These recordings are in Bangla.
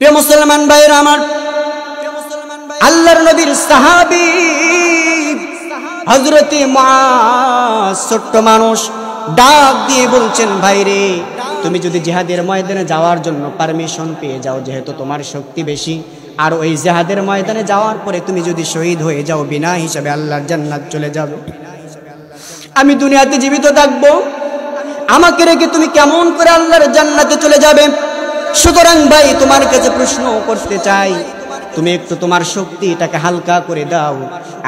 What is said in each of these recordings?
প্রিয় মুসলমান ভাইরা আমার, আল্লাহর নবীর সাহাবী হযরতে মুআজ ছোট্ট মানুষ ডাক দিয়ে বলছেন, ভাইরে তুমি যদি জিহাদের ময়দানে যাওয়ার জন্য পারমিশন পেয়ে যাও, যেহেতু তোমার শক্তি বেশি, আর ওই জিহাদের ময়দানে যাওয়ার পরে তুমি যদি শহীদ হয়ে যাও, বিনা হিসাবে আল্লাহর জান্নাত চলে যাবে। আমি দুনিয়াতে জীবিত থাকবো, আমাকে রেখে তুমি কেমন করে আল্লাহর জান্নাতে চলে যাবে? সুতরাং ভাই তোমার কাছে প্রশ্ন করতে চাই, তুমি একটু তোমার শক্তিটাকে হালকা করে দাও,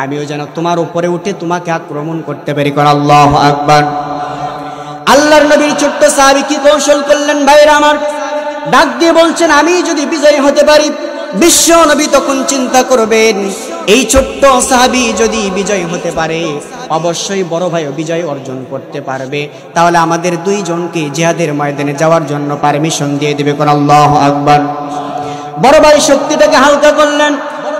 আমিও যেন তোমার উপরে উঠে তোমাকে আক্রমণ করতে পারি। কর আল্লাহু আকবার। আল্লাহর নবীর ছোট্ট সাহাবী কি কৌশল করলেন ভাইরা আমার, ডাক দিয়ে বলছেন, আমি যদি বিজয়ী হতে পারি। বিশ্ব নবী তখন চিন্তা করবেন, এই ছোট্ট সাহাবী যদি বিজয়ী হতে পারে, অবশ্যই বড় ভাইও বিজয় অর্জন করতে পারবে, তাহলে আমাদের দুইজনকে জিহাদের ময়দানে যাওয়ার জন্য পারমিশন দিয়ে দেবে। কোন আল্লাহু আকবার। বড় ভাই শক্তিটাকে হালকা করলেন,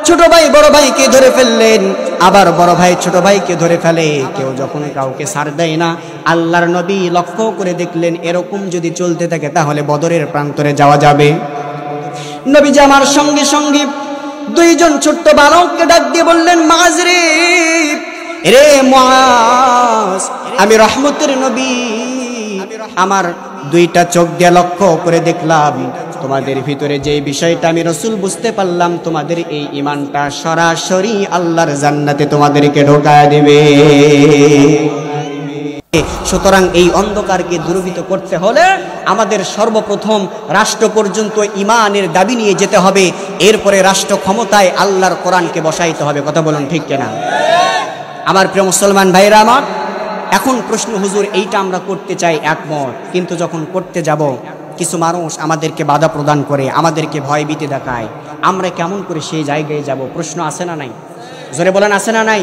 ছোট ভাই বড় ভাইকে ধরে ফেললেন, আবার বড় ভাই ছোট ভাইকে ধরে ফেলে। কেউ যখন কাউকে ছাড় দেয় না, আল্লাহর নবী লক্ষ্য করে দেখলেন, এরকম যদি চলতে থাকে তাহলে বদরের প্রান্তরে যাওয়া যাবে। নবীজি আমার সঙ্গে সঙ্গে দুইজন ছোট্ট বালককে ডাক দিয়ে বললেন, মুআজ রে মুআজ, আমি রহমতের নবী, আমার দুইটা চোখ দিয়ে লক্ষ্য করে দেখলাম, তোমাদের ভিতরে যে বিষয়টা আমি রাসূল বুঝতে পারলাম, তোমাদের এই ঈমানটা সরাসরি আল্লাহর জান্নাতে তোমাদেরকে ঢোকায় দেবে। সুতরাং এই অন্ধকারকে দূরীভূত করতে হলে আমাদের সর্বপ্রথম রাষ্ট্র পর্যন্ত ঈমানের দাবি নিয়ে যেতে হবে, এরপরে রাষ্ট্র ক্ষমতায় আল্লাহর কোরআনকে বসাইতে হবে। কথা বলুন ঠিক কিনা? আমার প্রিয় মুসলমান ভাইরা আমার, এখন প্রশ্ন, হুজুর এইটা আমরা করতে চাই একমত, কিন্তু যখন করতে যাব কিছু মানুষ আমাদেরকে বাধা প্রদান করে, আমাদেরকে ভয় ভীতি দেখায়, আমরা কেমন করে সেই জায়গায় যাব? প্রশ্ন আছে না নাই? জোরে বলেন, আছে না নাই?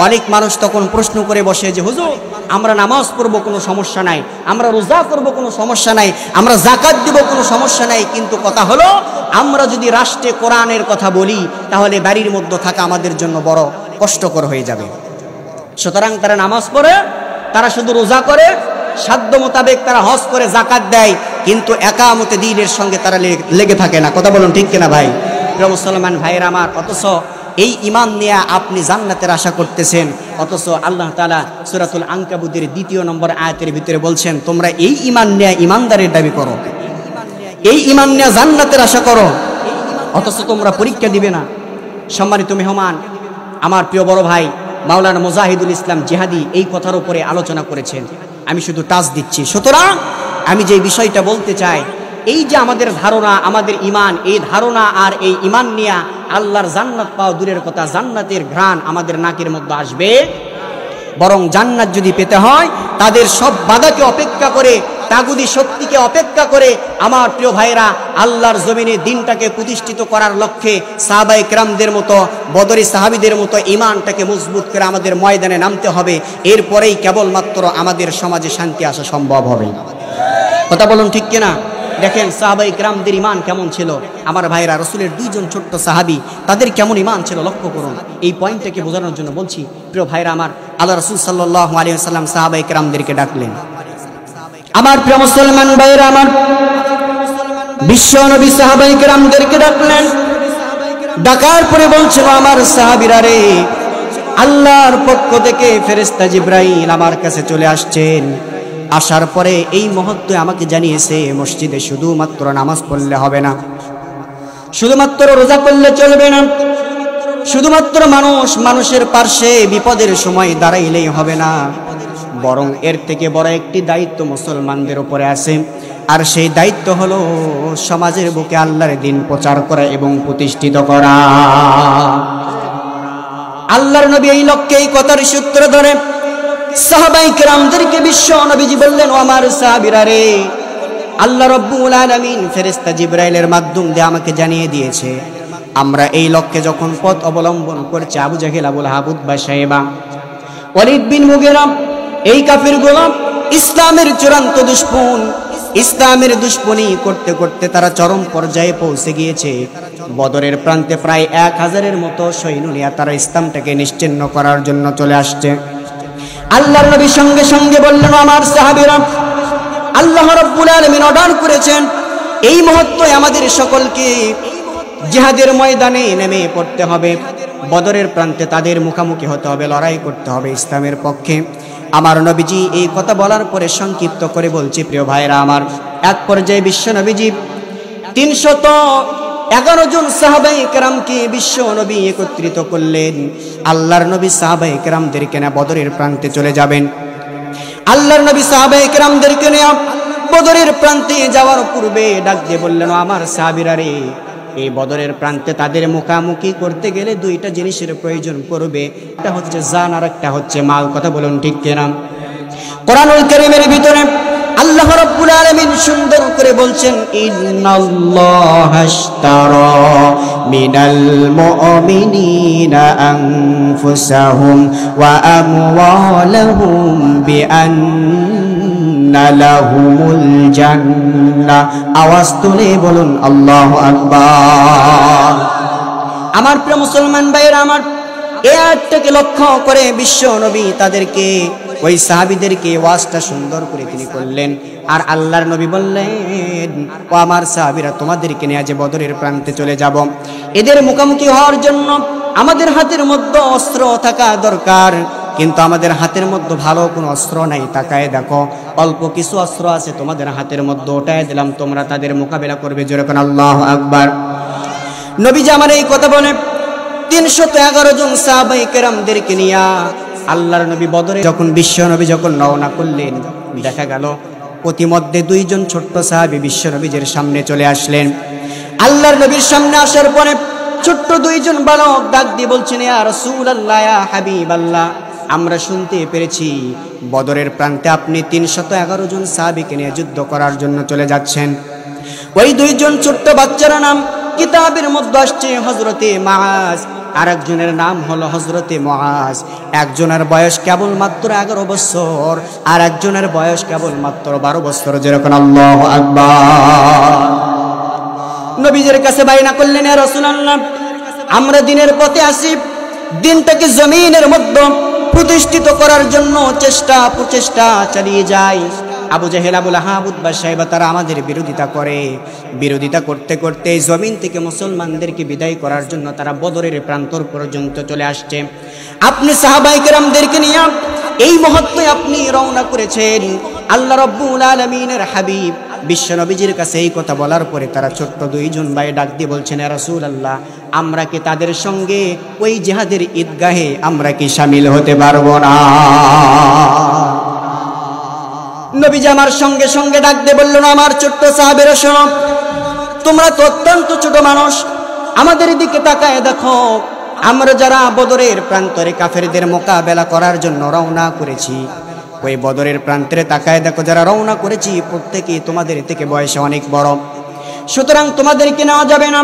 অনেক মানুষ তখন প্রশ্ন করে বসে যে, হুজুর আমরা নামাজ পড়বো কোনো সমস্যা নাই, আমরা রোজা করবো কোনো সমস্যা নাই, আমরা যাকাত দিব কোনো সমস্যা নাই, কিন্তু কথা হলো আমরা যদি রাষ্ট্রে কোরআনের কথা বলি তাহলে বাড়ির মধ্যে থাকা আমাদের জন্য বড় কষ্টকর হয়ে যাবে। সুতরাং তারা নামাজ পড়ে, তারা শুধু রোজা করে, সাধ্য মোতাবেক তারা হজ করে, যাকাত দেয়, কিন্তু একামতে দ্বীনের সঙ্গে তারা লেগে থাকে না। কথা বলুন ঠিক কিনা ভাই? প্রিয় মুসলমান ভাইয়ের আমার, অথচ এই ঈমান নিয়ে আপনি জান্নাতের আশা করতেছেন, অথচ আল্লাহ তাআলা সূরাতুল আনকাবুতের 2 নম্বর আয়াতের ভিতরে বলছেন, তোমরা এই ঈমান নিয়ে ঈমানদারের দাবি করো, এই ঈমান নিয়ে জান্নাতের আশা করো, অথচ তোমরা পরীক্ষা দিবে না। সম্মানিত মেহমান, আমার প্রিয় বড় ভাই মাওলানা মুজাহিদুল ইসলাম জিহাদি এই কথার উপরে আলোচনা করেছেন, আমি শুধু টাচ দিচ্ছি। সুতরাং আমি যে বিষয়টা বলতে চাই, এই যে আমাদের ধারণা, আমাদের ঈমান, এই ধারণা আর এই ঈমান নিয়ে আল্লাহর জান্নাত পাওয়া দূরের কথা, জান্নাতের ঘ্রাণ আমাদের নাকের মধ্যে আসবে, বরং জান্নাত যদি পেতে হয় তাদের সব বাধাকে অপেক্ষা করে, তাগুদি শক্তিকে অপেক্ষা করে আমার প্রিয় ভাইরা আল্লাহর জমিনে দিনটাকে প্রতিষ্ঠিত করার লক্ষ্যে সাহাবায়ে কেরামদের মতো, বদরি সাহাবীদের মতো ঈমানটাকে মজবুত করে আমাদের ময়দানে নামতে হবে। এরপরেই কেবলমাত্র আমাদের সমাজে শান্তি আসা সম্ভব হবে। কথা বলুন ঠিক কিনা? দেখেন সাহাবায়ে কেরামদের ঈমান কেমন ছিল। আমার ভাইরা, রাসূলের 2 জন ছোট্ট সাহাবী, তাদের কেমন ঈমান ছিল লক্ষ্য করুন। এই পয়েন্টটাকে বোঝানোর জন্য বলছি। প্রিয় ভাইরা আমার, আল্লাহ রাসূল সাল্লাল্লাহু আলাইহি ওয়াসাল্লাম সাহাবায়ে কেরামদেরকে ডাকলেন। আমার প্রিয় মুসলমান ভাইরা আমার, বিশ্ব নবী সাহাবায়ে কেরামদেরকে ডাকলেন, ডাকার পরে বলছেন, আমার সাহাবীরা রে, আল্লাহর পক্ষ থেকে ফেরেশতা জিবরাইল আমার কাছে চলে আসছেন। আসার পরে এই মুহূর্তে আমাকে জানিয়েছে, মসজিদে শুধুমাত্র নামাজ পড়লে হবে না, শুধুমাত্র রোজা করলে চলবে না, শুধুমাত্র মানুষের পাশে বিপদের সময় দাঁড়াইলেই হবে না, বরং এর থেকে বড় একটি দায়িত্ব মুসলমানদের উপরে আছে। আর সেই দায়িত্ব হলো সমাজের বুকে আল্লাহর দ্বীন প্রচার করা এবং প্রতিষ্ঠিত করা। আল্লাহর নবী এই লক্ষ্যে এই কথার সূত্র ধরে সাহাবায়ে কেরামদেরকে বিশ্ব নবীজি বললেন, ও আমার সাহাবীরা রে, আল্লাহ রাব্বুল আলামিন ফেরেশতা জিবরাইলের মাধ্যম দিয়ে আমাকে জানিয়ে দিয়েছে, আমরা এই লক্ষ্যে যখন পথ অবলম্বন করছি, আবু জাহেল, আবু লাহাব, উতবা, শাইবা, ওয়ালিদ বিন মুগীরা, এই কাফিরগুলো ইসলামের চূড়ান্ত দুশমন, ইসলামের দুশমনি করতে করতে তারা চরম পর্যায়ে পৌঁছে গিয়েছে। বদরের প্রান্তে প্রায় 1000-এর মতো সৈন্য নিয়ে তারা ইসলামটাকে নিশ্চিহ্ন করার জন্য চলে আসছে। আল্লাহর নবী সঙ্গে সঙ্গে বললেন, আমার সাহাবীরা, আল্লাহ রাব্বুল আলামিন অর্ডার করেছেন এই মুহূর্তে আমাদের সকলকে জিহাদের ময়দানে নেমে পড়তে হবে, বদরের প্রান্তে তাদের মুখোমুখি হতে হবে, লড়াই করতে হবে ইসলামের পক্ষে। আমার নবীজি এই কথা বলার পরে সংক্ষিপ্ত করে বলছি প্রিয় ভাইরা আমার, এক পর্যায়ে বিশ্ব নবীজি 311 জন সাহাবায়ে কেরামকে বিশ্ব নবী একত্রিত করলেন। আল্লাহর নবী সাহাবায়ে কেরামদেরকে নিয়ে বদরের প্রান্তে চলে যাবেন। আল্লাহর নবী সাহাবায়ে কেরামদেরকে নিয়ে বদরের প্রান্তে যাওয়ার পূর্বে ডাক দিয়ে বললেন, আমার সাহাবীরা রে, এই বদরের প্রান্তে তাদের মুখোমুখি করতে গেলে দুইটা জিনিসের প্রয়োজন পড়বে, একটা হচ্ছে জান আর একটা হচ্ছে মাল। কথা বলুন ঠিক কিনা? কোরআনুল কারীমের ভিতরে আল্লাহ রাব্বুল আলামিন সুন্দর করে বলছেন, ইন্নাল্লাহা আশতারা মিনাল মুমিনিনা আনফুসাহুম ওয়া আমওয়ালাহুম বিআন্না লাহুমুল জান্নাহ। আওয়াজ তুলে বলুন আল্লাহু আকবার। আমার প্রিয় মুসলমান ভাইরা আমার, এই আয়াতটাকে লক্ষ্য করে বিশ্ব নবী তাদেরকে, ওই সাহাবীদেরকে ওয়াজটা সুন্দর করে তিনি করলেন। আর আল্লাহর নবী বললেন, ও আমার সাহাবীরা, তোমাদেরকে নিয়ে আজ বদরের প্রান্তে চলে যাব। এদের মুখোমুখি হওয়ার জন্য আমাদের হাতের মধ্যে অস্ত্র থাকা দরকার, কিন্তু আমাদের হাতের মধ্যে ভালো কোনো অস্ত্র নাই। তাকায় দেখো, অল্প কিছু অস্ত্র আছে তোমাদের হাতের মধ্যে, ওটাই দিলাম, তোমরা তাদের মোকাবেলা করবে। যেরকম আল্লাহু আকবার। নবীজি আমার এই কথা বলে 311 জন সাহাবায়ে কেরামদেরকে নিয়ে আল্লাহর নবী বদরে যখন বিশ্ব নবী যখন রওনা করলেন, দেখা গেল প্রতিমধ্যে দুইজন ছোট্ট সাহাবী বিশ্ব নবীর সামনে চলে আসলেন। আল্লাহর নবীর সামনে আসার পরে ছোট্ট দুইজন বালক ডাক দিয়ে বলছেন, ইয়া রাসূলুল্লাহ, ইয়া হাবিবাল্লাহ, আমরা শুনতে পেরেছি বদরের প্রান্তে আপনি 311 জন সাহাবীকে নিয়ে যুদ্ধ করার জন্য চলে যাচ্ছেন। ওই দুইজন ছোট্ট বাচ্চার নাম কিতাবের মধ্যে আসছে হযরতে মুআজ, আরেকজনের নাম হলো হযরতে মুআজ। একজনের বয়স কেবল মাত্র 11 বছর, আর একজনের বয়স কেবল মাত্র 12 বছর। যেরকম আল্লাহু আকবার। নবীজির কাছে বাইনা করলেন, ইয়া রাসূলুল্লাহ, আমরা দিনের পথে আসি, দিনটাকে জমিনের মধ্যে প্রতিষ্ঠিত করার জন্য প্রচেষ্টা চালিয়ে যাই। আবু জাহেল, আবু লাহাব, উতবা, শাইবা তারা আমাদের বিরোধিতা করে। বিরোধিতা করতে করতে জমিন থেকে মুসলমানদেরকে বিদায় করার জন্য তারা বদরের প্রান্তর পর্যন্ত চলে আসছে। আপনি সাহাবায়ে কেরামদেরকে নিয়ে এই মুহূর্তে আপনি রওনা করেছেন। আল্লাহ রাব্বুল আলামিনের হাবিব বিশ্ব নবীজির কাছে এই কথা বলার পরে তারা ছোট্ট দুইজন ভাই ডাক দিয়ে বলছেন, ইয়া রাসূলুল্লাহ, আমরা কি তাদের সঙ্গে ওই জিহাদের ঈদগাহে আমরা কি শামিল হতে পারবো না? নবীজি আমার সঙ্গে সঙ্গে ডাক দিয়ে বললেন, আমার ছোট্ট সাহাবীরা শোনো, তোমরা তো অত্যন্ত ছোট মানুষ, আমাদের দিকে তাকায় দেখো, আমরা যারা বদরের প্রান্তরে কাফেরদের মোকাবেলা করার জন্য রওনা করেছি, ওই বদরের প্রান্তরে তাকায় দেখো, যারা রওনা করেছি প্রত্যেকেই তোমাদের থেকে বয়সে অনেক বড়, সুতরাং তোমাদেরকে নেওয়া যাবে না।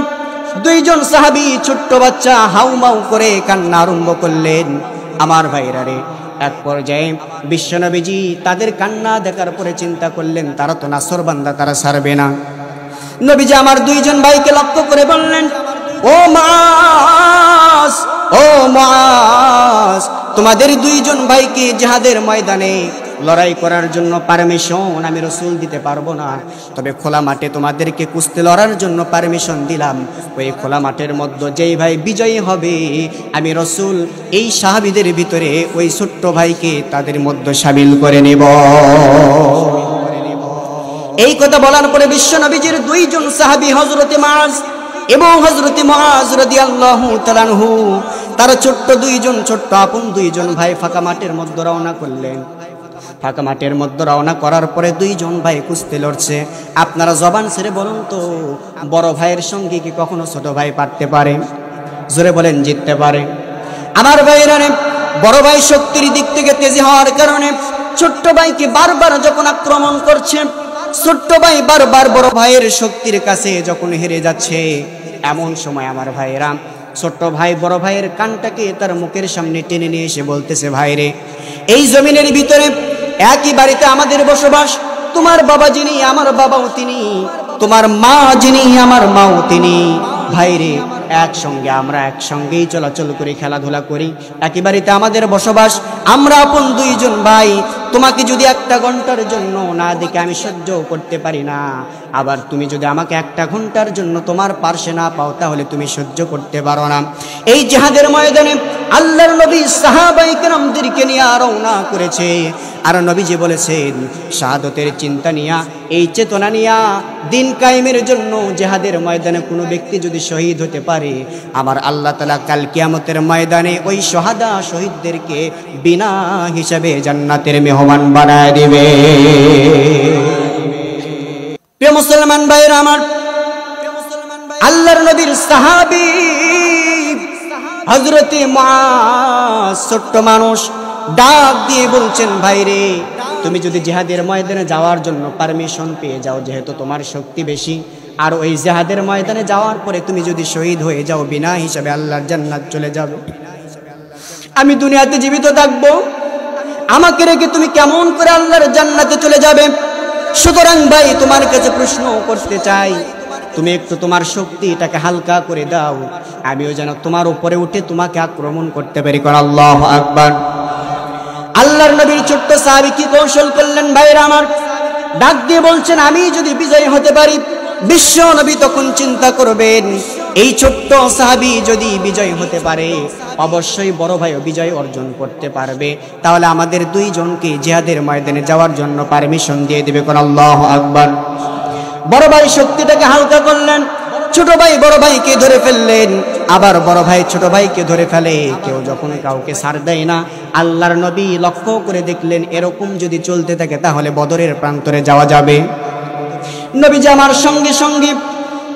দুইজন সাহাবী ছোট্ট বাচ্চা হাউমাউ করে কান্না আরম্ভ করলেন। আমার ভাইরা রে, এক পর্যায়ে বিশ্বনবীজি তাদের কান্না দেখার পরে চিন্তা করলেন, তারা তো নাসরবান্দা, তারা ছাড়বে না। নবীজি আমার দুইজন ভাইকে লক্ষ্য করে বললেন, ও মুআজ, ও মুআজ, তোমাদের দুইজন ভাইকে জিহাদের ময়দানে লড়াই করার জন্য পারমিশন আমি রাসূল দিতে পারবো না, তবে খোলা মাঠে তোমাদেরকে কুস্তি লড়ার জন্য পারমিশন দিলাম। ওই খোলা মাঠের মধ্যে যেই ভাই বিজয়ী হবে, আমি রাসূল এই সাহাবীদের ভিতরে ওই ছোট্ট ভাইকে তাদের মধ্যে শামিল করে নেব। এই কথা বলার পরে বিশ্ব নবীজির দুইজন সাহাবী হযরতে মুআজ এবং হযরতে মুআজ রাদিয়াল্লাহু তাআলা আনহু, তারা ছোট্ট দুইজন, ছোট্ট আপন দুইজন ভাই ফাঁকা মাঠের মধ্যে রওনা করলেন। ফাঁকা মাঠের মধ্যে রওনা করার পরে দুইজন ভাই কুস্তি লড়ছে। আপনারা জবান ছেড়ে বলুন তো, বড় ভাইয়ের সঙ্গে কি কখনো ছোট ভাই পারতে পারে? জোরে বলেন, জিততে পারে? আমার ভাইরা, বড় ভাই শক্তির দিক থেকে তেজি হওয়ার কারণে ছোট্ট ভাইকে বারবার যখন আক্রমণ করছে, ছোট্ট ভাই বারবার বড় ভাইয়ের শক্তির কাছে যখন হেরে যাচ্ছে, এমন সময় আমার ভাইরা, ছোট্ট ভাই বড় ভাইয়ের কানটাকে তার মুখের সামনে টেনে নিয়ে এসে বলতেছে, ভাইরে, এই জমিনের ভিতরে একই বাড়িতে আমাদের বসবাস, তোমার বাবা যিনি আমার বাবাও তিনি, তোমার মা যিনি আমার মাও তিনি। ভাইরে, একসঙ্গে আমরা একসঙ্গেই চলাচল করি, খেলাধুলা করি, একই বাড়িতে আমাদের বসবাস, আমরা আপন দুইজন ভাই। তোমাকে যদি 1 ঘন্টার জন্য না দেখে আমি সহ্য করতে পারি না, আবার তুমি যদি আমাকে 1 ঘন্টার জন্য তোমার পার্শ্বে না পাও তাহলে তুমি সহ্য করতে পারো না। এই জিহাদের ময়দানে আল্লাহর নবী সাহাবায়ে কেরামদেরকে নিয়ে রওনা করেছে। আর নবীজি বলেছেন, শাহাদতের চিন্তা নিয়া, এই চেতনা নিয়া দিন কায়েমের জন্য জিহাদের ময়দানে কোনো ব্যক্তি যদি শহীদ হতে পারে, আমার আল্লাহ তাআলা কাল কিয়ামতের ময়দানে ওই শাহাদা শহীদদেরকে বিনা হিসাবে জান্নাতের মেহমান বানায় দিবে। প্রিয় মুসলমান ভাইরা আমার, আল্লাহর নবীর সাহাবী হযরতে মুআজ ছোট্ট মানুষ ডাক দিয়ে বলছেন, ভাইরে তুমি যদি জিহাদের ময়দানে যাওয়ার জন্য পারমিশন পেয়ে যাও, যেহেতু তোমার শক্তি বেশি, আর ওই জিহাদের ময়দানে যাওয়ার পরে তুমি যদি শহীদ হয়ে যাও, বিনা হিসাবে আল্লাহর জান্নাত চলে যাবে। আমি দুনিয়াতে জীবিত থাকবো, আমাকে রেখে তুমি কেমন করে আল্লাহর জান্নাতে চলে যাবে? সুতরাং ভাই তোমার কাছে প্রশ্ন করতে চাই, তুমি একটু তোমার শক্তিটাকে হালকা করে দাও, আমিও যেন তোমার উপরে উঠে তোমাকে আক্রমণ করতে পারি। কোন আল্লাহু আকবার। আল্লাহর নবীর ছোট্ট সাহাবী কি কৌশল করলেন ভাইরা আমার, ডাক দিয়ে বলছেন, আমি যদি বিজয়ী হতে পারি। বিশ্ব নবী তখন চিন্তা করবেন, এই ছোট্ট সাহাবী যদি বিজয়ী হতে পারে, অবশ্যই বড় ভাইও বিজয় অর্জন করতে পারবে, তাহলে আমাদের দুইজনকে জিহাদের ময়দানে যাওয়ার জন্য পারমিশন দিয়ে দেবে। কোন আল্লাহু আকবার। বড় ভাই শক্তিটাকে হালকা করলেন, ছোট ভাই বড় ভাইকে ধরে ফেললেন, আবার বড় ভাই ছোট ভাইকে ধরে ফেলে। কেউ যখন কাউকে ছাড় দেয় না। আল্লাহর নবী লক্ষ্য করে দেখলেন, এরকম যদি চলতে থাকে তাহলে বদরের প্রান্তরে যাওয়া যাবে। নবীজি আমার সঙ্গে সঙ্গে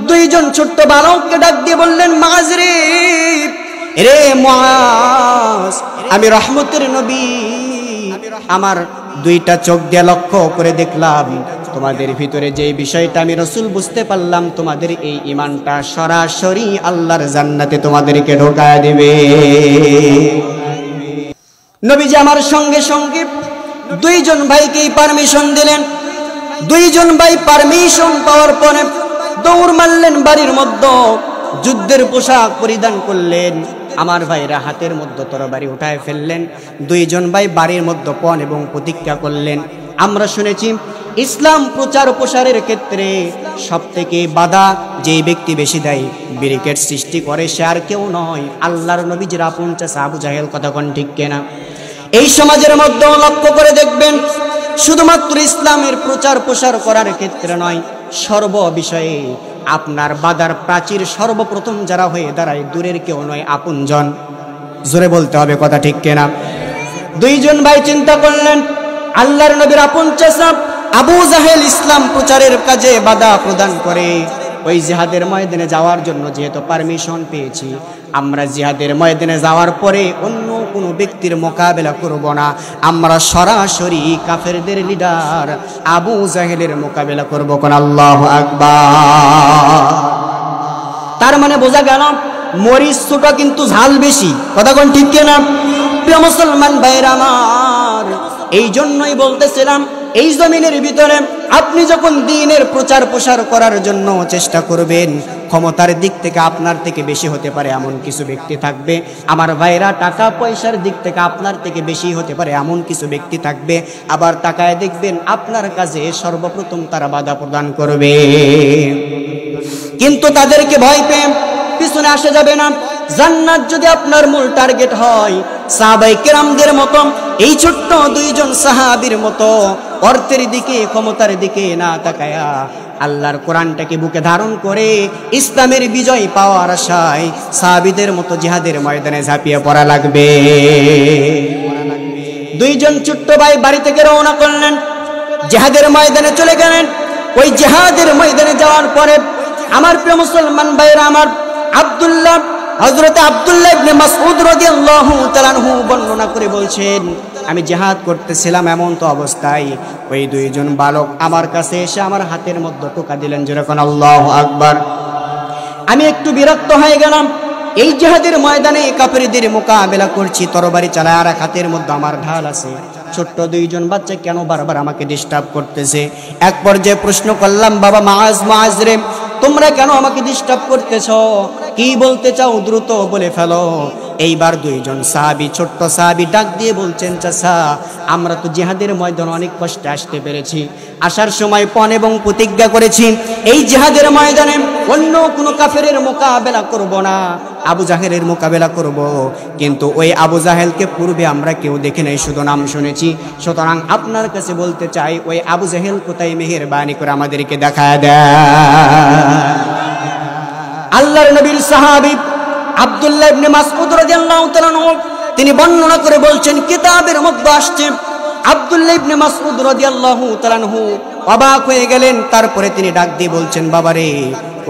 দুইজন ছোট্ট বালককে ডাক দিয়ে বললেন, মুআজ রে মুআজ, আমি রহমতের নবী, আমার দুইটা চোখ দিয়ে লক্ষ্য করে দেখলাম তোমাদের ভিতরে যে বিষয়টা আমি রাসূল বুঝতে পারলাম, তোমাদের এই ঈমানটা সরাসরি আল্লাহর জান্নাতে তোমাদেরকে ঢোকায় দেবে। নবীজি আমার সঙ্গে সঙ্গে দুইজন ভাইকে পারমিশন দিলেন। দুইজন ভাই পারমিশন পাওয়ার পরে দৌড় মারলেন বাড়ির মধ্যে, যুদ্ধের পোশাক পরিধান করলেন। আমার ভাইরা হাতের মধ্যে তরবারি উঠায় ফেললেন। দুইজন ভাই বাড়ির মধ্যে পণ এবং প্রতিজ্ঞা করলেন। আমরা শুনেছি ইসলাম প্রচার প্রসারের ক্ষেত্রে সবথেকে বাধা যে ব্যক্তি বেশি দেয়, ব্যারিকেড সৃষ্টি করে, সে আর কেউ নয়, আল্লাহর নবীর আপন চাচা আবু জাহেল। কথা কোন ঠিক কিনা? এই সমাজের মধ্যে লক্ষ্য করে দেখবেন, শুধুমাত্র ইসলামের প্রচার প্রসার করার ক্ষেত্রে নয়, সর্ব বিষয়ে আপনার বাধার প্রাচীর সর্বপ্রথম যারা হয়ে দাঁড়ায়, দূরের কেউ নয়, আপনজন। জোরে বলতে হবে, কথা ঠিক কিনা? দুইজন ভাই চিন্তা করলেন, আল্লাহর নবীর আপন চাচা আবু জাহেল ইসলাম প্রচারের কাজে বাধা প্রদান করে, ওই জিহাদের ময়দানে যাওয়ার জন্য যেহেতু পারমিশন পেয়েছি, আমরা জিহাদের ময়দানে যাওয়ার পরে অন্য কোনো ব্যক্তির মোকাবেলা করব না, আমরা সরাসরি কাফেরদের লিডার আবু জাহেলের মোকাবেলা করব। কোন আল্লাহু আকবার। তার মানে বোঝা গেল মরিচ ছোট কিন্তু ঝাল বেশি। কথা কোন ঠিক কিনা? প্রিয় মুসলমান ভাইরা আমার, এই জন্যই বলতেছিলাম, এই জমিনের ভিতরে আপনি যখন দ্বীনের প্রচার প্রসার করার জন্য চেষ্টা করবেন, ক্ষমতার দিক থেকে আপনার থেকে বেশি হতে পারে এমন কিছু ব্যক্তি থাকবে। আমার ভাইরা, টাকা পয়সার দিক থেকে আপনার থেকে বেশি হতে পারে এমন কিছু ব্যক্তি থাকবে। আবার তাকায় দেখবেন আপনার কাজে সর্বপ্রথম তারা বাধা প্রদান করবে, কিন্তু তাদেরকে ভয় পেয়ে পিছনে আসা যাবে না। জান্নাত যদি আপনার মূল টার্গেট হয়, সাহাবায়ে কেরামদের মতো, এই ছোট্ট দুইজন সাহাবীর মতো অর্থের দিকে, ক্ষমতার দিকে না তাকায়া আল্লাহর কোরআনটাকে বুকে ধারণ করে ইসলামের বিজয় পাওয়ার আশায় সাহাবীদের মতো জিহাদের ময়দানে ঝাঁপিয়ে পড়া লাগবে। দুইজন ছোট্ট ভাই বাড়ি থেকে রওনা করলেন, জিহাদের ময়দানে চলে গেলেন। ওই জিহাদের ময়দানে যাওয়ার পরে আমার প্রিয় মুসলমান ভাইরা আমার, হযরতে আব্দুল্লাহ ইবনে মাসউদ রাদিয়াল্লাহু তাআলা আনহু বর্ণনা করে বলছেন, আমি জিহাদ করতেছিলাম, এমন তো অবস্থায় ওই দুইজন বালক আমার কাছে এসে আমার হাতের মধ্যে টোকা দিলেন, যেরকম আল্লাহু আকবার। আমি একটু বিরক্ত হয়ে গেলাম। এই জিহাদের ময়দানে কাফেরদের মোকাবেলা করছি, তরবারি চালায়, আর হাতের মধ্যে আমার ঢাল আছে, ছোট্ট দুইজন বাচ্চা কেন বারবার আমাকে ডিস্টার্ব করতেছে। এক পর্যায়ে প্রশ্ন করলাম, বাবা মাআজ রে, তোমরা কেন আমাকে ডিস্টার্ব করতেছ? কি বলতে চাও দ্রুত বলে ফেলো। এইবার দুইজন সাহাবী, ছোট্ট সাহাবী ডাক দিয়ে বলছেন, চাচা আমরা তো জিহাদের ময়দানে অনেক কষ্টে আসতে পেরেছি, আসার সময় পণ এবং প্রতিজ্ঞা করেছি এই জিহাদের ময়দানে অন্য কোনো কাফেরের মোকাবেলা করব না, আবু জাহেলের মোকাবেলা করব। কিন্তু ওই আবু জাহেলকে পূর্বে আমরা কেউ দেখে নাই, শুধু নাম শুনেছি। সুতরাং আপনার কাছে বলতে চাই, ওই আবু জাহেল কোথায়, মেহেরবানি করে আমাদেরকে দেখায় দেয়। আল্লাহর নবীর সাহাবী আব্দুল্লাহ ইবনে মাসউদ রাদিয়াল্লাহু তাআলা আনহু তিনি বর্ণনা করে বলছেন, কিতাবের মধ্যে আসছে আব্দুল্লাহ ইবনে মাসউদ রাদিয়াল্লাহু তাআলা আনহু অবাক হয়ে গেলেন। তারপরে তিনি ডাক দিয়ে বলছেন, বাবারে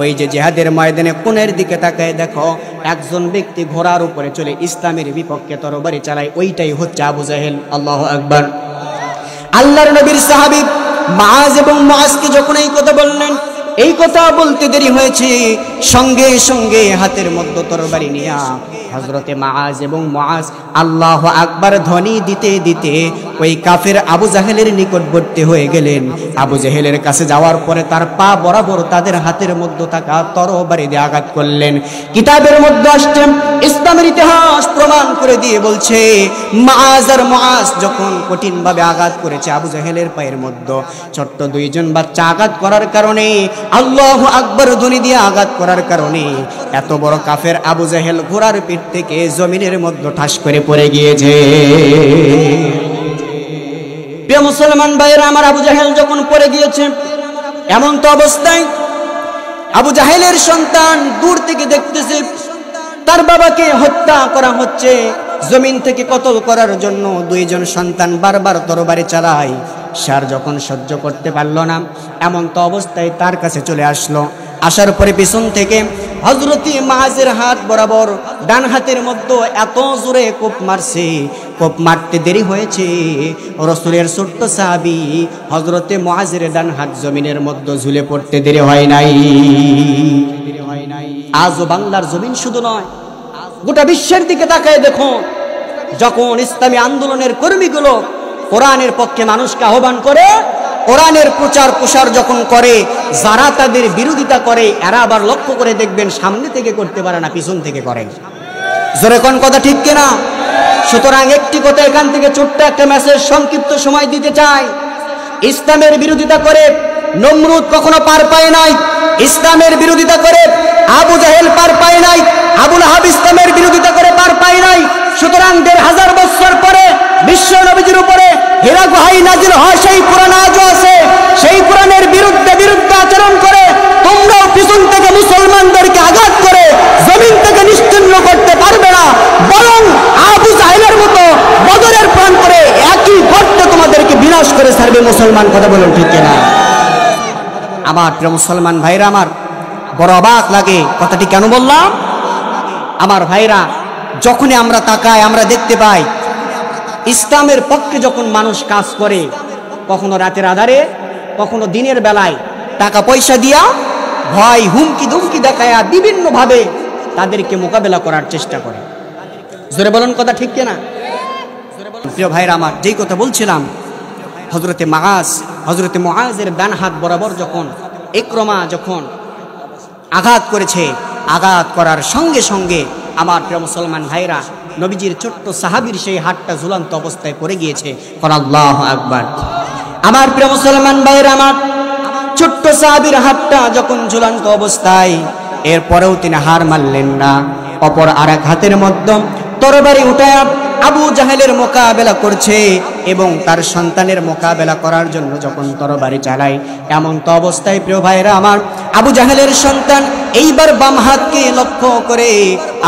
ওই যে জিহাদের ময়দানে কোণের দিকে তাকায় দেখো, একজন ব্যক্তি ঘোড়ার উপরে চলে ইসলামের বিপক্ষে তরবারি চালায়, ওইটাই হচ্ছে আবু জাহেল। আল্লাহু আকবার। আল্লাহর নবীর সাহাবী মুআজ এবং মুআজকে যখন এই কথা বললেন, এই কথা বলতে দেরি হয়েছে, সঙ্গে সঙ্গে হাতের মধ্যে তরবারি নিয়া হযরতে মুআজ এবং মুআজ আল্লাহু আকবার ধ্বনি দিতে দিতে ওই কাফের আবু জাহেলের নিকটবর্তী হয়ে গেলেন। আবু জাহেলের কাছে যাওয়ার পরে তার পা বরাবর তাদের হাতের মধ্যে থাকা তরবারি দিয়ে আঘাত করলেন। কিতাবের মধ্যে আসছে, ইসলামের ইতিহাস প্রমাণ করে দিয়ে বলছে, মুআজ আর মুআজ যখন কঠিনভাবে আঘাত করেছে আবু জাহেলের পায়ের মধ্যে, ছোট্ট দুইজন বাচ্চা আঘাত করার কারণে, আল্লাহু আকবার ধ্বনি দিয়ে আঘাত করার কারণে এত বড় কাফের আবু জাহেল ঘোড়ার পিঠ থেকে জমিনের মধ্যে ঠাস করে পড়ে গিয়েছে। প্রিয় মুসলমান ভাইরা আমার, আবু জাহেল যখন পড়ে গিয়েছে, এমন তো অবস্থায় আবু জাহেলের সন্তান দূর থেকে দেখতেছে তার বাবাকে হত্যা করা হচ্ছে। জমিন থেকে কতল করার জন্য দুইজন সন্তান বারবার তরবারি চালায়। সার যখন সহ্য করতে পারল না, এমন তো অবস্থায় তার কাছে চলে আসলো। আসার পরে পিছন থেকে হযরতে মুআজের হাত বরাবর ডান হাতের মধ্যে এত জোরে কোপ মারছে, কোপ মারতে দেরি হয়েছে, রাসূলের ছোট্ট সাহাবী হযরতে মুআজের ডান হাত জমিনের মধ্যে ঝুলে পড়তে দেরি হয় নাই। আজও বাংলার জমিন শুধু নয়, গোটা বিশ্বের দিকে তাকায় দেখো, যখন ইসলামী আন্দোলনের কর্মীগুলো কোরআনের পক্ষে মানুষকে আহ্বান করে, কোরআনের প্রচার প্রসার যখন করে, যারা তাদের বিরোধিতা করে এরা আবার লক্ষ্য করে দেখবেন সামনে থেকে করতে পারে না, পিছন থেকে করে। জোরে কোন কথা ঠিক কিনা? সুতরাং একটি কথা এখান থেকে ছোট্ট একটা মেসেজ সংক্ষিপ্ত সময় দিতে চাই। ইসলামের বিরোধিতা করে নমরুদ কখনো পার পায় নাই, ইসলামের বিরোধিতা করে আবু জাহেল পার পায় নাই, আবু লাহাব ইসলামের বিরোধিতা করে পার পায় নাই। সুতরাং ১৫০০ বছর পরে বিশ্ব নবীজির উপরে হীরা গুহায় নাজিল হয় সেই কোরআন আজও আছে। সেই কোরআনের বিরুদ্ধে আচরণ করে তোমরাও পিছন থেকে মুসলমানদেরকে আঘাত করে জমিন থেকে নিশ্চিহ্ন করতে পারবে না, বরং আবু জাহেলের মতো বদরের প্রাণ করে একই গর্তে তোমাদেরকে বিনাশ করে ছাড়বে মুসলমান। কথা বলেন ঠিক কিনা? আমার প্রিয় মুসলমান ভাইরা আমার, বড় অবাক লাগে কথাটি কেন বললাম। আমার ভাইরা, যখনই আমরা তাকাই আমরা দেখতে পাই ইসলামের পক্ষে যখন মানুষ কাজ করে, কখনো রাতের আধারে, কখনো দিনের বেলায় টাকা পয়সা দিয়া, ভয় হুমকি ধুমকি দেখায়া বিভিন্নভাবে তাদেরকে মোকাবেলা করার চেষ্টা করে। জোরে বলেন কথা ঠিক কিনা? প্রিয় ভাইরা আমার, যেই কথা বলছিলাম, হযরতে মুআজের ডান হাত বরাবর যখন ইকরামা যখন আঘাত করেছে, আঘাত করার সঙ্গে সঙ্গে আমার প্রিয় মুসলমান ভাইরা, নবীজির ছোট্ট সাহাবীর সেই হাতটা ঝুলন্ত অবস্থায় পড়ে গিয়েছে। আল্লাহু আকবার। আমার প্রিয় মুসলমান ভাইরা আমার, ছোট্ট সাহাবীর হাতটা যখন ঝুলন্ত অবস্থায়, এরপরেও তিনি হার মানলেন না। অপর আর এক হাতের মধ্যে তরবারি উঠায় আবু জাহেলের মোকাবেলা করছে এবং তার সন্তানের মোকাবেলা করার জন্য যখন তরবারি চালায়, এমন তো অবস্থায় প্রিয় ভাইরা আমার, আবু জাহেলের সন্তান এইবার বাম হাতকে লক্ষ্য করে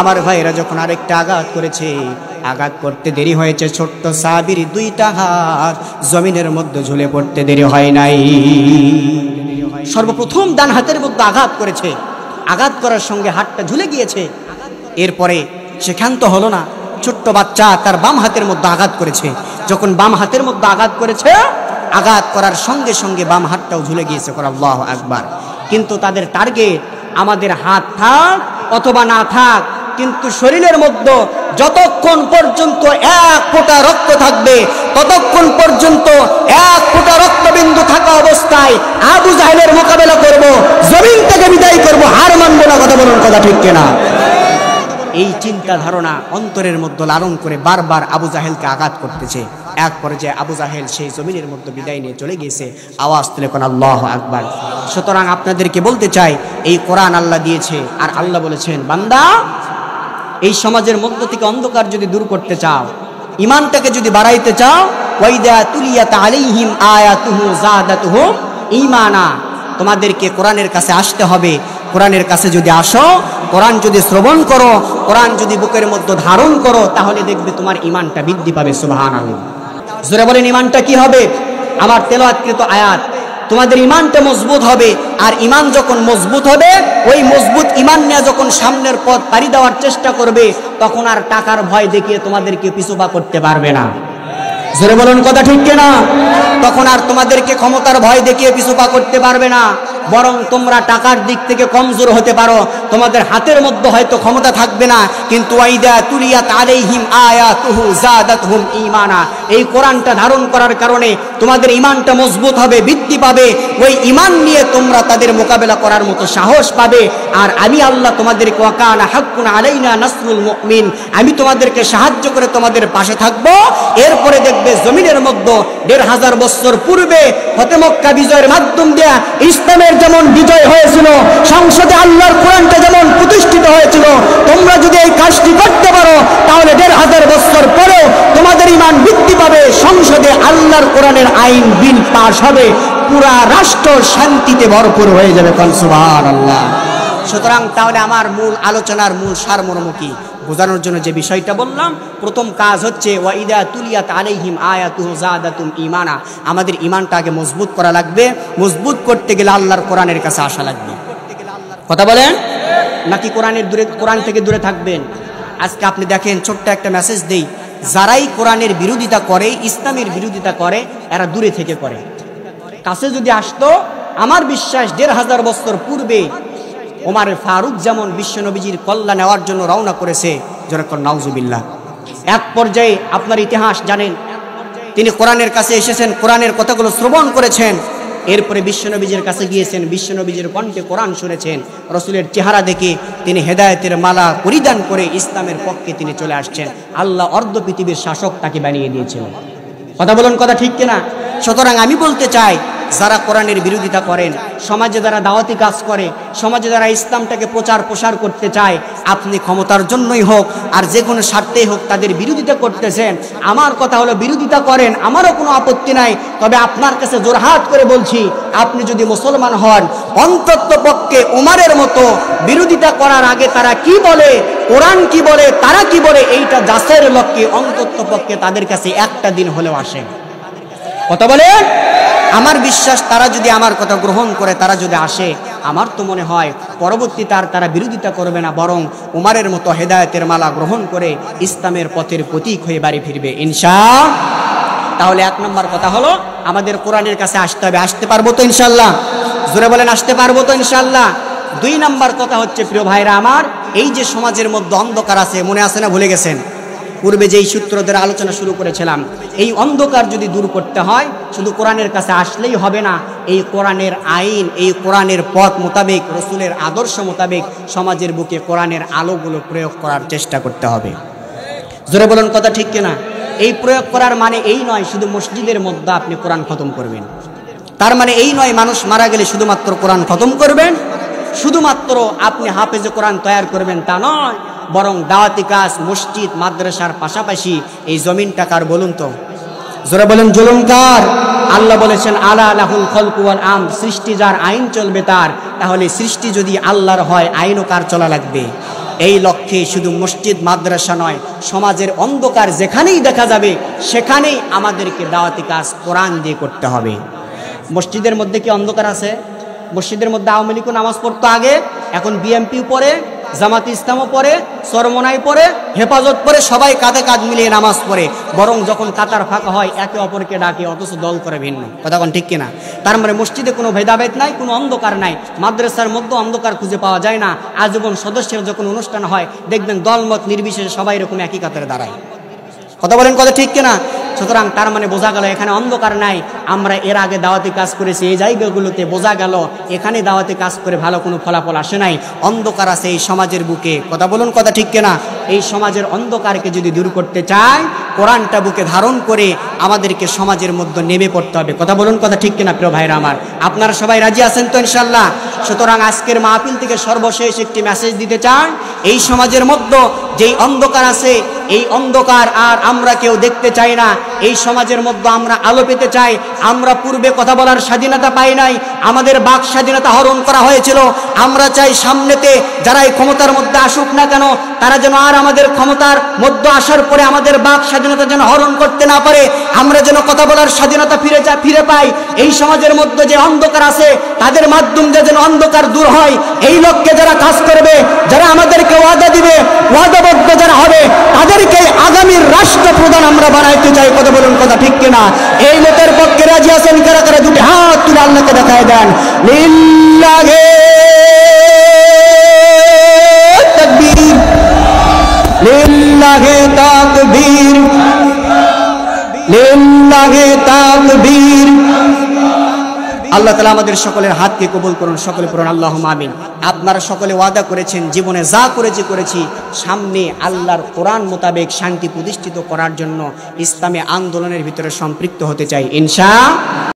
আমার ভাইরা যখন আরেকটা আঘাত করেছে, আঘাত করতে দেরি হয়েছে, ছোট্ট সাহাবীর দুইটা হাত জমিনের মধ্যে ঝুলে পড়তে দেরি হয় নাই। সর্বপ্রথম ডান হাতের মধ্যে আঘাত করেছে, আঘাত করার সঙ্গে হাতটা ঝুলে গিয়েছে। এরপরে সে ক্ষান্ত হলো না, ছোট্ট বাচ্চা তার বাম হাতের মধ্যে আঘাত করেছে। যখন বাম হাতের মধ্যে আঘাত করেছে, আঘাত করার সঙ্গে সঙ্গে বাম হাতটাও ঝুলে গিয়েছে। আল্লাহু আকবার। কিন্তু তাদের টার্গেট আমাদের হাত থাক অথবা না থাক, কিন্তু শরীরের মধ্যে যতক্ষণ পর্যন্ত এক ফোঁটা রক্ত থাকবে ততক্ষণ পর্যন্ত এক ফোঁটা রক্তবিন্দু থাকা অবস্থায় আবু জাহেলের মোকাবেলা করব, জমিন থেকে বিদায় করব, হার মানব না। কথা বলুন, কথা ঠিক কিনা? এই চিন্তা ধারণা অন্তরের মধ্যে লালন করে বারবার আবু জাহেলকে আঘাত করতেছে। এক পর্যায়ে আবু জাহেল সেই জমিনের মধ্যে বিদায় নিয়ে চলে গেছে। আওয়াজ তুলে কোন আল্লাহু আকবার। সুতরাং আপনাদেরকে বলতে চাই, এই কোরআন আল্লাহ দিয়েছে, আর আল্লাহ বলেছেন, বান্দা এই সমাজের মধ্য থেকে অন্ধকার যদি দূর করতে চাও, ইমানটাকে যদি বাড়াইতে চাও, ওয়াইদা তুলিয়াত আলাইহিম আয়াতুহু যাদাতুহুম ঈমানা, তোমাদেরকে কোরআনের কাছে আসতে হবে। কোরআনের কাছে যদি আসো, কোরআন যদি শ্রবণ করো, কোরআন যদি বুকের মধ্যে ধারণ করো, তাহলে দেখবে তোমার ইমানটা বৃদ্ধি পাবে। সুবহানাল্লাহ। জোরে বলেন, ইমানটা কি হবে? আমার তেলাওয়াতকৃত আয়াত, তোমাদের ইমানটা মজবুত হবে। আর ইমান যখন মজবুত হবে, ওই মজবুত ইমান নিয়ে যখন সামনের পথ পাড়ি দেওয়ার চেষ্টা করবে, তখন আর টাকার ভয় দেখিয়ে তোমাদেরকে পিছুপা করতে পারবে না। জোরে বলুন, কথা ঠিক কিনা? তখন আর তোমাদেরকে ক্ষমতার ভয় দেখিয়ে পিছুপা করতে পারবে না। বরং তোমরা টাকার দিক থেকে কমজোর হতে পারো, তোমাদের হাতের মধ্যে হয়তো ক্ষমতা থাকবে না, কিন্তু ওয়াইদা তুলিয়াত আলাইহিম আয়াতুহু যাদাতুহুম ঈমানা, এই কোরআনটা ধারণ করার কারণে তোমাদের ইমানটা মজবুত হবে, বৃদ্ধি পাবে। ওই ইমান নিয়ে তোমরা তাদের মোকাবেলা করার মতো সাহস পাবে। আর আমি আল্লাহ তোমাদেরকে ওয়া কানা হাক্কুন আলাইনা নাসরুল মুমিন, আমি তোমাদেরকে সাহায্য করে তোমাদের পাশে থাকব। এরপরে দেখবে জমিনের মধ্যে ১৫০০ বছর পূর্বে ফতে মক্কা বিজয়ের মাধ্যম দিয়ে ইসলামের যেমন বিজয় হয়েছিল, সংসদে আল্লাহর কোরআনটা যেমন প্রতিষ্ঠিত হয়েছিল, তোমরা যদি এই কাজটি করতে পারো, তাহলে ১৫০০ বছর পরেও তোমাদের ইমান বৃদ্ধি পাবে। সংসদে আল্লাহর কোরআনের আইন বিল পাস হবে, পুরা রাষ্ট্র শান্তিতে ভরপুর হয়ে যাবে। সুবহানাল্লাহ। সুতরাং তাহলে আমার মূল আলোচনার মূল সারমর্ম কি বোঝানোর জন্য যে বিষয়টা বললাম, প্রথম কাজ হচ্ছে ওয়াইদা তুলিয়াত আলাইহিম আয়াতুহু যাদাতুহুম ঈমানা, আমাদের ঈমানটাকে মজবুত করা লাগবে। মজবুত করতে গেলে আল্লাহর কোরআনের কাছে আসা লাগবে। কথা বলেন, নাকি কোরআন থেকে দূরে থাকবেন? আজকে আপনি দেখেন, ছোট্ট একটা মেসেজ দেই, যারাই কোরআনের বিরোধিতা করে, ইসলামের বিরোধিতা করে, এরা দূরে থেকে করে। কাছে যদি আসতো, আমার বিশ্বাস ১৫০০ বছর পূর্বে ওমর ফারুক যেমন বিশ্বনবীজির কল্যাণ নেওয়ার জন্য রওনা করেছে, যেরকম নাউজুবিল্লাহ। এক পর্যায়ে আপনার ইতিহাস জানেন, তিনি কোরআনের কাছে এসেছেন, কোরআনের কথাগুলো শ্রবণ করেছেন, এরপরে বিশ্বনবীজির কাছে গিয়েছেন, বিশ্বনবীজির কণ্ঠে কোরআন শুনেছেন, রসুলের চেহারা দেখে তিনি হেদায়েতের মালা পরিধান করে ইসলামের পক্ষে তিনি চলে আসছেন। আল্লাহ অর্ধ পৃথিবীর শাসক তাকে বানিয়ে দিয়েছিলেন। কথা বলুন, কথা ঠিক কিনা? সুতরাং আমি বলতে চাই, যারা কোরআনের বিরোধিতা করেন, সমাজে যারা দাওয়াতি কাজ করে, সমাজে যারা ইসলামটাকে প্রচার প্রসার করতে চায়, আপনি ক্ষমতার জন্যই হোক আর যে কোনো স্বার্থেই হোক তাদের বিরোধিতা করতেছেন, আমার কথা হলো বিরোধিতা করেন, আমারও কোনো আপত্তি নাই। তবে আপনার কাছে জোরহাত করে বলছি, আপনি যদি মুসলমান হন, অন্তত পক্ষে উমরের মতো বিরোধিতা করার আগে তারা কি বলে, কোরআন কি বলে, তারা কি বলে, এইটা যাচাইয়ের লক্ষ্যে অন্তত পক্ষে তাদের কাছে একটা দিন হলেও আসে। কথা বলে, আমার বিশ্বাস তারা যদি আমার কথা গ্রহণ করে, তারা যদি আসে, আমার তো মনে হয় পরবর্তীতে আর তারা বিরোধিতা করবে না, বরং উমরের মতো হেদায়েতের মালা গ্রহণ করে ইসলামের পথের প্রতীক হয়ে বাড়ি ফিরবে ইনশাআল্লাহ। তাহলে এক নম্বর কথা হলো, আমাদের কোরআনের কাছে আসতে হবে। আসতে পারবো তো ইনশাআল্লাহ? জোরে বলেন, আসতে পারবো তো ইনশাআল্লাহ? ২ নম্বর কথা হচ্ছে, প্রিয় ভাইরা আমার, এই যে সমাজের মধ্যে অন্ধকার আছে, মনে আছে না, ভুলে গেছেন? পূর্বে যেই সূত্র ধরে আলোচনা শুরু করেছিলাম, এই অন্ধকার যদি দূর করতে হয়, শুধু কোরআনের কাছে আসলেই হবে না। এই কোরআনের আইন, এই কোরআনের পথ মোতাবেক, রসুলের আদর্শ মোতাবেক সমাজের বুকে কোরআনের আলোগুলো প্রয়োগ করার চেষ্টা করতে হবে। জোরে বলুন, কথা ঠিক কিনা? এই প্রয়োগ করার মানে এই নয় শুধু মসজিদের মধ্যে আপনি কোরআন খতম করবেন, তার মানে এই নয় মানুষ মারা গেলে শুধুমাত্র কোরআন খতম করবেন, শুধুমাত্র আপনি হাফেজে কোরআন তৈরি করবেন, তা নয়। বরং দাওয়াতি কাজ মসজিদ মাদ্রাসার পাশাপাশি এই জমিনটা কার বলুন তো? জোরে বলেন, জুলুম কার? আল্লাহ বলেছেন, আলা লাহুল খালকু ওয়াল আমর, সৃষ্টি যার, আইন চলবে তার। তাহলে সৃষ্টি যদি আল্লাহর হয়, আইনও কার চলা লাগবে? এই লক্ষ্যে শুধু মসজিদ মাদ্রাসা নয়, সমাজের অন্ধকার যেখানেই দেখা যাবে সেখানেই আমাদেরকে দাওয়াতি কাজ কোরআন দিয়ে করতে হবে। মসজিদের মধ্যে কি অন্ধকার আছে? মসজিদের মধ্যে আওয়ামী লীগও নামাজ পড়তো আগে, এখন বিএনপি পড়ে, জামাত ইসলামও পড়ে, চরমনাই পড়ে, হেফাজত পড়ে, সবাই কাঁধে কাঁধ মিলিয়ে নামাজ পড়ে, বরং যখন কাতার ফাঁকা হয় একে অপরকে ডাকে, অথচ দল করে ভিন্ন। কথা কোন ঠিক কিনা? তার মানে মসজিদে কোনো ভেদাভেদ নাই, কোনো অন্ধকার নাই, মাদ্রাসার মধ্যে অন্ধকার খুঁজে পাওয়া যায় না। আজীবন সদস্যের যখন অনুষ্ঠান হয় দেখবেন দলমত নির্বিশেষে সবাই এরকম একই কাতারে দাঁড়ায়। কথা বলেন, কথা ঠিক কিনা? সুতরাং তার মানে বোঝা গেল এখানে অন্ধকার নাই। আমরা এর আগে দাওয়াতি কাজ করেছি এই জায়গাগুলোতে, বোঝা গেল এখানে দাওয়াতি কাজ করে ভালো কোনো ফলাফল আসে নাই, অন্ধকার আছে এই সমাজের বুকে। কথা বলুন, কথা ঠিক কিনা? এই সমাজের অন্ধকারকে যদি দূর করতে চাই, কোরআনটা বুকে ধারণ করে আমাদেরকে সমাজের মধ্যে নেমে পড়তে হবে। কথা বলুন, কথা ঠিক কিনা প্রিয় ভাইরা আমার? আপনারা সবাই রাজি আছেন তো ইনশাল্লাহ? সুতরাং আজকের মাহফিল থেকে সর্বশেষ একটি মেসেজ দিতে চান, এই সমাজের মধ্যে যেই অন্ধকার আছে এই অন্ধকার আর আমরা কেউ দেখতে চাই না। এই সমাজের মধ্যে আমরা আলো পেতে চাই। আমরা পূর্বে কথা বলার স্বাধীনতা পাই নাই, আমাদের বাক স্বাধীনতা হরণ করা হয়েছিল। আমরা চাই সামনেতে যারা এই ক্ষমতার মধ্যে আসুক না কেন, তারা যেন আর আমাদের ক্ষমতার মধ্যে আসার পরে আমাদের বাক স্বাধীনতা যেন হরণ করতে না পারে। আমরা যেন কথা বলার স্বাধীনতা ফিরে পাই। এই সমাজের মধ্যে যে অন্ধকার আছে তাদের মাধ্যম দিয়ে যেন অন্ধকার দূর হয়, এই লক্ষ্যে যারা কাজ করবে, যারা আমাদেরকে ওয়াদা দিবে, ওয়াদাবদ্ধ যারা হবে, তাদেরকে আগামীর রাষ্ট্রপ্রধান আমরা বানাইতে চাই। কথা বলুন, কথা ঠিক কিনা? এই মতের পক্ষে রাজি আছেন কারা কারা? দুটি হাত তুলে আল্লাহকে দেখায় দেন। লিল্লাহি তাকবীর, লিল্লাহি তাকবীর, লিল্লাহি তাকবীর। আল্লাহ তাআলা আমাদের সকলের হাতকে কবুল করুন, সকলে পড়ুন আল্লাহুম্মা আমিন। আপনারা সকলে ওয়াদা করেছেন জীবনে যা করেছি সামনে আল্লাহর কোরআন মোতাবেক শান্তি প্রতিষ্ঠিত করার জন্য ইসলামী আন্দোলনের ভিতরে সম্পৃক্ত হতে চাই ইনশাআল্লাহ।